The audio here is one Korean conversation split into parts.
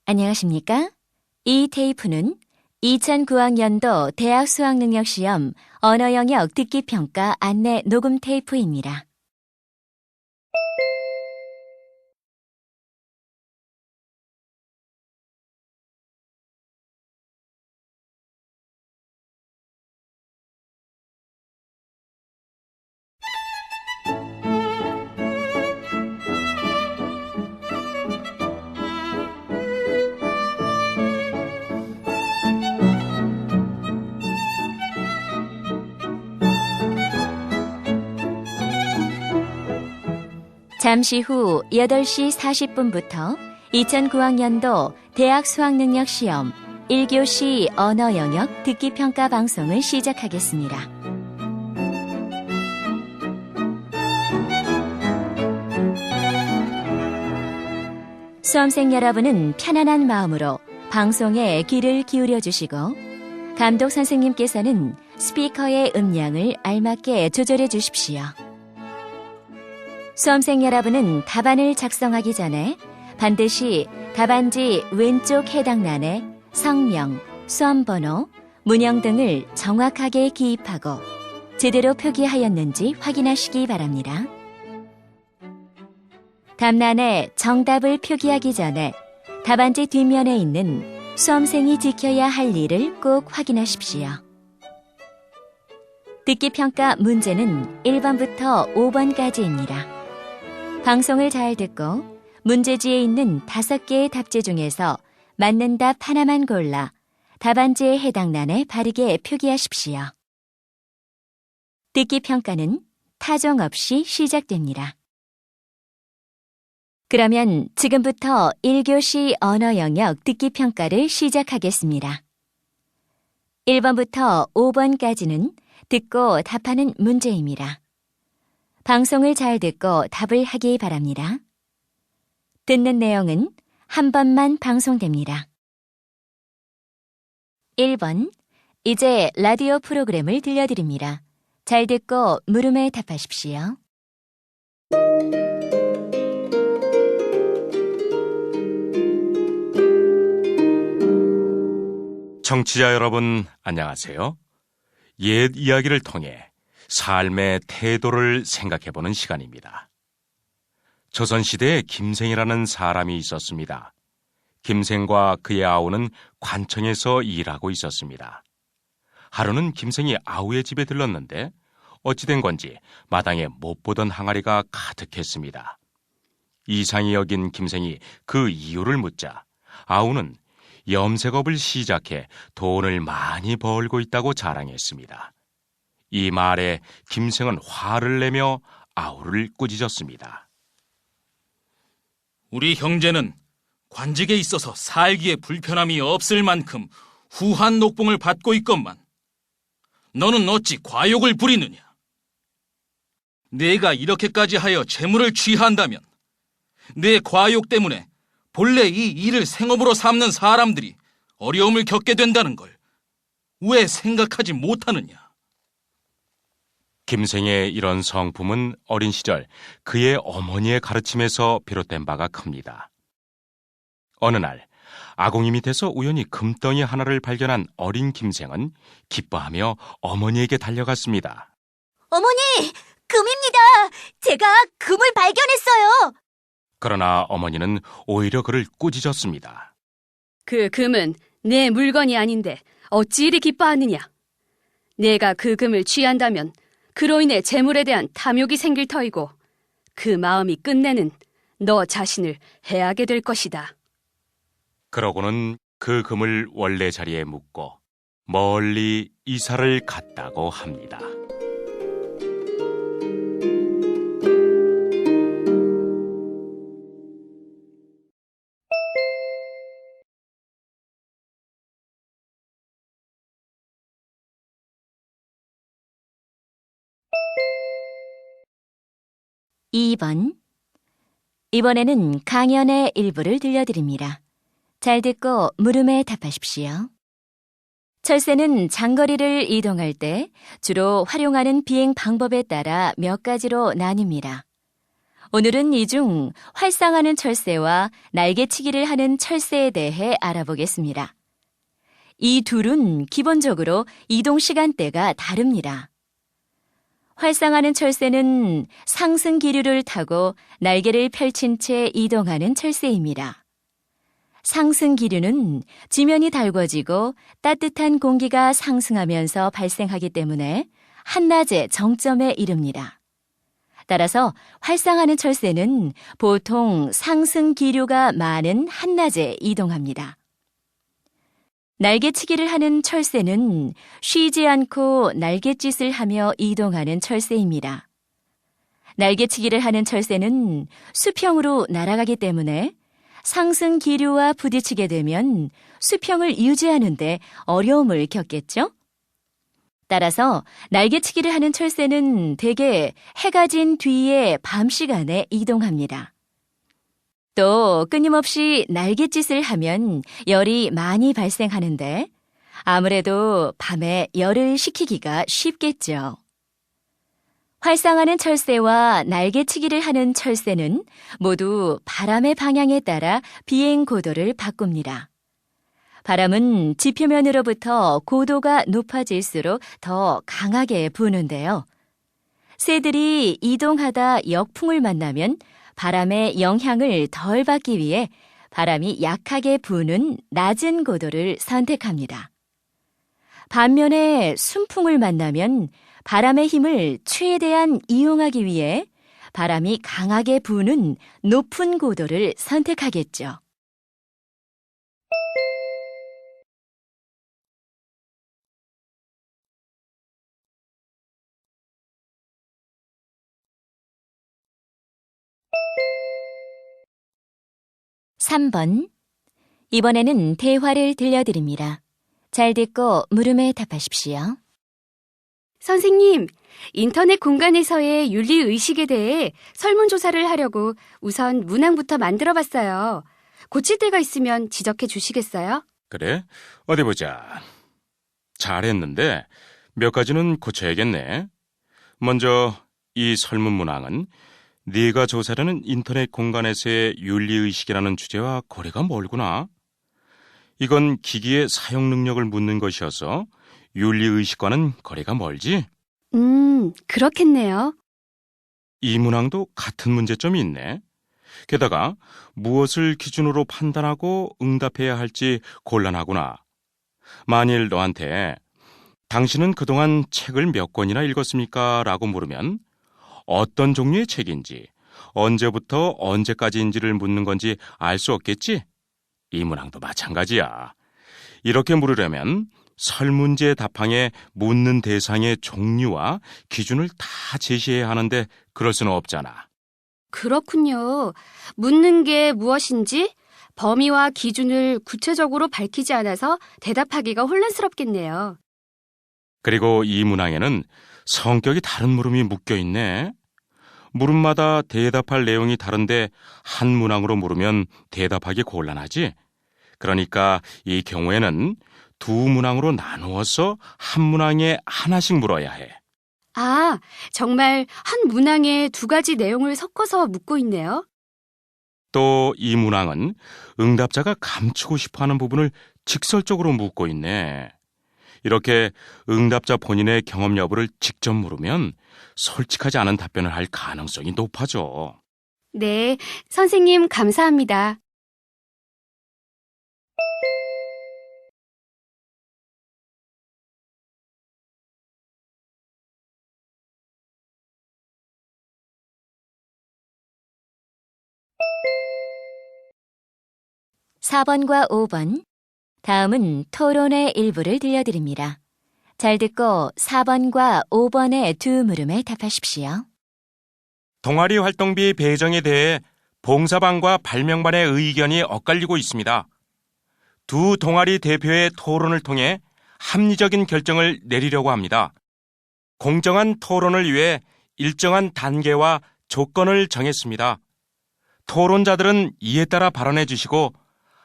안녕하십니까? 이 테이프는 2009학년도 대학 수학능력시험 언어영역 듣기평가 안내 녹음 테이프입니다. 잠시 후 8시 40분부터 2009학년도 대학 수학능력시험 1교시 언어영역 듣기평가 방송을 시작하겠습니다. 수험생 여러분은 편안한 마음으로 방송에 귀를 기울여 주시고 감독 선생님께서는 스피커의 음량을 알맞게 조절해 주십시오. 수험생 여러분은 답안을 작성하기 전에 반드시 답안지 왼쪽 해당란에 성명, 수험번호, 문형 등을 정확하게 기입하고 제대로 표기하였는지 확인하시기 바랍니다. 답란에 정답을 표기하기 전에 답안지 뒷면에 있는 수험생이 지켜야 할 일을 꼭 확인하십시오. 듣기평가 문제는 1번부터 5번까지입니다. 방송을 잘 듣고 문제지에 있는 5개의 답지 중에서 맞는 답 하나만 골라 답안지에 해당란에 바르게 표기하십시오. 듣기 평가는 타종 없이 시작됩니다. 그러면 지금부터 1교시 언어영역 듣기 평가를 시작하겠습니다. 1번부터 5번까지는 듣고 답하는 문제입니다. 방송을 잘 듣고 답을 하기 바랍니다. 듣는 내용은 한 번만 방송됩니다. 1번, 이제 라디오 프로그램을 들려드립니다. 잘 듣고 물음에 답하십시오. 청취자 여러분, 안녕하세요. 옛 이야기를 통해 삶의 태도를 생각해보는 시간입니다. 조선시대에 김생이라는 사람이 있었습니다. 김생과 그의 아우는 관청에서 일하고 있었습니다. 하루는 김생이 아우의 집에 들렀는데 어찌된 건지 마당에 못 보던 항아리가 가득했습니다. 이상히 여긴 김생이 그 이유를 묻자 아우는 염색업을 시작해 돈을 많이 벌고 있다고 자랑했습니다. 이 말에 김생은 화를 내며 아우를 꾸짖었습니다. 우리 형제는 관직에 있어서 살기에 불편함이 없을 만큼 후한 녹봉을 받고 있건만 너는 어찌 과욕을 부리느냐? 내가 이렇게까지 하여 재물을 취한다면 내 과욕 때문에 본래 이 일을 생업으로 삼는 사람들이 어려움을 겪게 된다는 걸 왜 생각하지 못하느냐? 김생의 이런 성품은 어린 시절 그의 어머니의 가르침에서 비롯된 바가 큽니다. 어느 날 아궁이 밑에서 우연히 금덩이 하나를 발견한 어린 김생은 기뻐하며 어머니에게 달려갔습니다. 어머니, 금입니다. 제가 금을 발견했어요. 그러나 어머니는 오히려 그를 꾸짖었습니다. 그 금은 내 물건이 아닌데 어찌 이리 기뻐하느냐? 내가 그 금을 취한다면 그로 인해 재물에 대한 탐욕이 생길 터이고 그 마음이 끝내는 너 자신을 해하게 될 것이다. 그러고는 그 금을 원래 자리에 묻고 멀리 이사를 갔다고 합니다. (2번) 이번에는 강연의 일부를 들려드립니다. 잘 듣고 물음에 답하십시오. 철새는 장거리를 이동할 때 주로 활용하는 비행 방법에 따라 몇 가지로 나뉩니다. 오늘은 이 중 활상하는 철새와 날개치기를 하는 철새에 대해 알아보겠습니다. 이 둘은 기본적으로 이동 시간대가 다릅니다. 활상하는 철새는 상승 기류를 타고 날개를 펼친 채 이동하는 철새입니다. 상승 기류는 지면이 달궈지고 따뜻한 공기가 상승하면서 발생하기 때문에 한낮의 정점에 이릅니다. 따라서 활상하는 철새는 보통 상승 기류가 많은 한낮에 이동합니다. 날개치기를 하는 철새는 쉬지 않고 날갯짓을 하며 이동하는 철새입니다. 날개치기를 하는 철새는 수평으로 날아가기 때문에 상승 기류와 부딪히게 되면 수평을 유지하는 데 어려움을 겪겠죠? 따라서 날개치기를 하는 철새는 대개 해가 진 뒤에 밤 시간에 이동합니다. 또 끊임없이 날갯짓을 하면 열이 많이 발생하는데 아무래도 밤에 열을 식히기가 쉽겠죠. 활상하는 철새와 날개치기를 하는 철새는 모두 바람의 방향에 따라 비행 고도를 바꿉니다. 바람은 지표면으로부터 고도가 높아질수록 더 강하게 부는데요. 새들이 이동하다 역풍을 만나면 바람의 영향을 덜 받기 위해 바람이 약하게 부는 낮은 고도를 선택합니다. 반면에 순풍을 만나면 바람의 힘을 최대한 이용하기 위해 바람이 강하게 부는 높은 고도를 선택하겠죠. (3번) 이번에는 대화를 들려드립니다. 잘 듣고 물음에 답하십시오. 선생님, 인터넷 공간에서의 윤리의식에 대해 설문조사를 하려고 우선 문항부터 만들어봤어요. 고칠 데가 있으면 지적해 주시겠어요? 그래? 어디 보자. 잘했는데 몇 가지는 고쳐야겠네. 먼저 이 설문 문항은 네가 조사하는 인터넷 공간에서의 윤리의식이라는 주제와 거리가 멀구나. 이건 기기의 사용 능력을 묻는 것이어서 윤리의식과는 거리가 멀지? 그렇겠네요. 이 문항도 같은 문제점이 있네. 게다가 무엇을 기준으로 판단하고 응답해야 할지 곤란하구나. 만일 너한테 당신은 그동안 책을 몇 권이나 읽었습니까? 라고 물으면 어떤 종류의 책인지, 언제부터 언제까지인지를 묻는 건지 알 수 없겠지? 이 문항도 마찬가지야. 이렇게 물으려면 설문지의 답항에 묻는 대상의 종류와 기준을 다 제시해야 하는데 그럴 수는 없잖아. 그렇군요. 묻는 게 무엇인지 범위와 기준을 구체적으로 밝히지 않아서 대답하기가 혼란스럽겠네요. 그리고 이 문항에는 성격이 다른 물음이 묶여 있네. 물음마다 대답할 내용이 다른데 한 문항으로 물으면 대답하기 곤란하지. 그러니까 이 경우에는 두 문항으로 나누어서 한 문항에 하나씩 물어야 해. 아, 정말 한 문항에 두 가지 내용을 섞어서 묻고 있네요. 또 이 문항은 응답자가 감추고 싶어하는 부분을 직설적으로 묻고 있네. 이렇게 응답자 본인의 경험 여부를 직접 물으면 솔직하지 않은 답변을 할 가능성이 높아져. 네, 선생님 감사합니다. (4번과 5번) 다음은 토론의 일부를 들려드립니다. 잘 듣고 4번과 5번의 두 물음에 답하십시오. 동아리 활동비 배정에 대해 봉사반과 발명반의 의견이 엇갈리고 있습니다. 두 동아리 대표의 토론을 통해 합리적인 결정을 내리려고 합니다. 공정한 토론을 위해 일정한 단계와 조건을 정했습니다. 토론자들은 이에 따라 발언해 주시고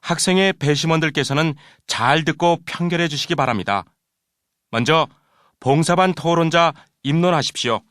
학생의 배심원들께서는 잘 듣고 평결해 주시기 바랍니다. 먼저 봉사반 토론자 입론하십시오.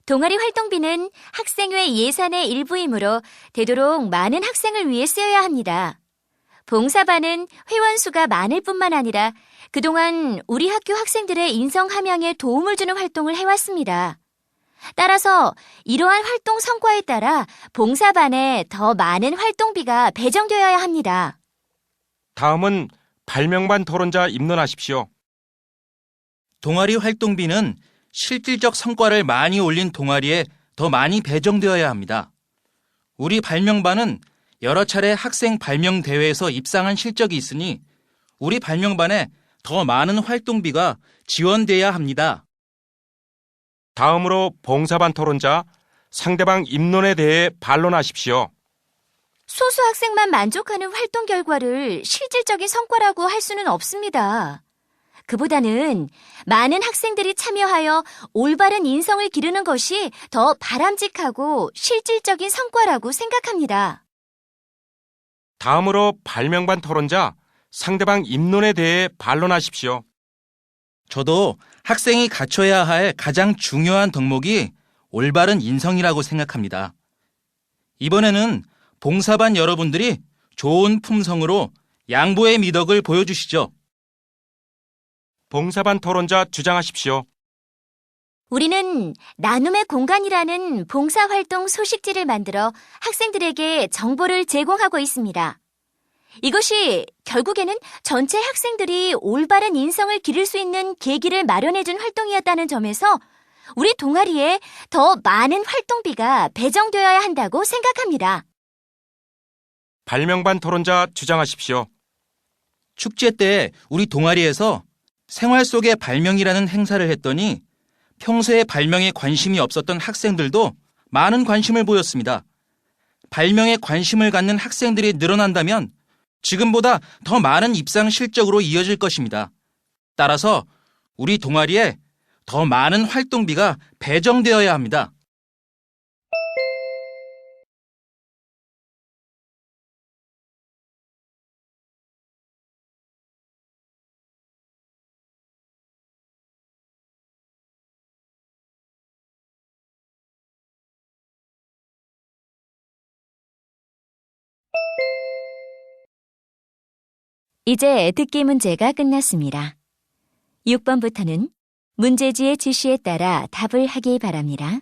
동아리 활동비는 학생회 예산의 일부이므로 되도록 많은 학생을 위해 쓰여야 합니다. 봉사반은 회원 수가 많을 뿐만 아니라 그동안 우리 학교 학생들의 인성 함양에 도움을 주는 활동을 해왔습니다. 따라서 이러한 활동 성과에 따라 봉사반에 더 많은 활동비가 배정되어야 합니다. 다음은 발명반 토론자 입론하십시오. 동아리 활동비는 실질적 성과를 많이 올린 동아리에 더 많이 배정되어야 합니다. 우리 발명반은 여러 차례 학생 발명 대회에서 입상한 실적이 있으니 우리 발명반에 더 많은 활동비가 지원돼야 합니다. 다음으로 봉사반 토론자 상대방 입론에 대해 반론하십시오. 소수 학생만 만족하는 활동 결과를 실질적인 성과라고 할 수는 없습니다. 그보다는 많은 학생들이 참여하여 올바른 인성을 기르는 것이 더 바람직하고 실질적인 성과라고 생각합니다. 다음으로 발명반 토론자 상대방 입론에 대해 반론하십시오. 저도 학생이 갖춰야 할 가장 중요한 덕목이 올바른 인성이라고 생각합니다. 이번에는 봉사반 여러분들이 좋은 품성으로 양보의 미덕을 보여주시죠. 봉사반 토론자 주장하십시오. 우리는 나눔의 공간이라는 봉사활동 소식지를 만들어 학생들에게 정보를 제공하고 있습니다. 이것이 결국에는 전체 학생들이 올바른 인성을 기를 수 있는 계기를 마련해준 활동이었다는 점에서 우리 동아리에 더 많은 활동비가 배정되어야 한다고 생각합니다. 발명반 토론자 주장하십시오. 축제 때 우리 동아리에서 생활 속의 발명이라는 행사를 했더니 평소에 발명에 관심이 없었던 학생들도 많은 관심을 보였습니다. 발명에 관심을 갖는 학생들이 늘어난다면 지금보다 더 많은 입상 실적으로 이어질 것입니다. 따라서 우리 동아리에 더 많은 활동비가 배정되어야 합니다. 이제 듣기 문제가 끝났습니다. 6번부터는 문제지의 지시에 따라 답을 하기 바랍니다.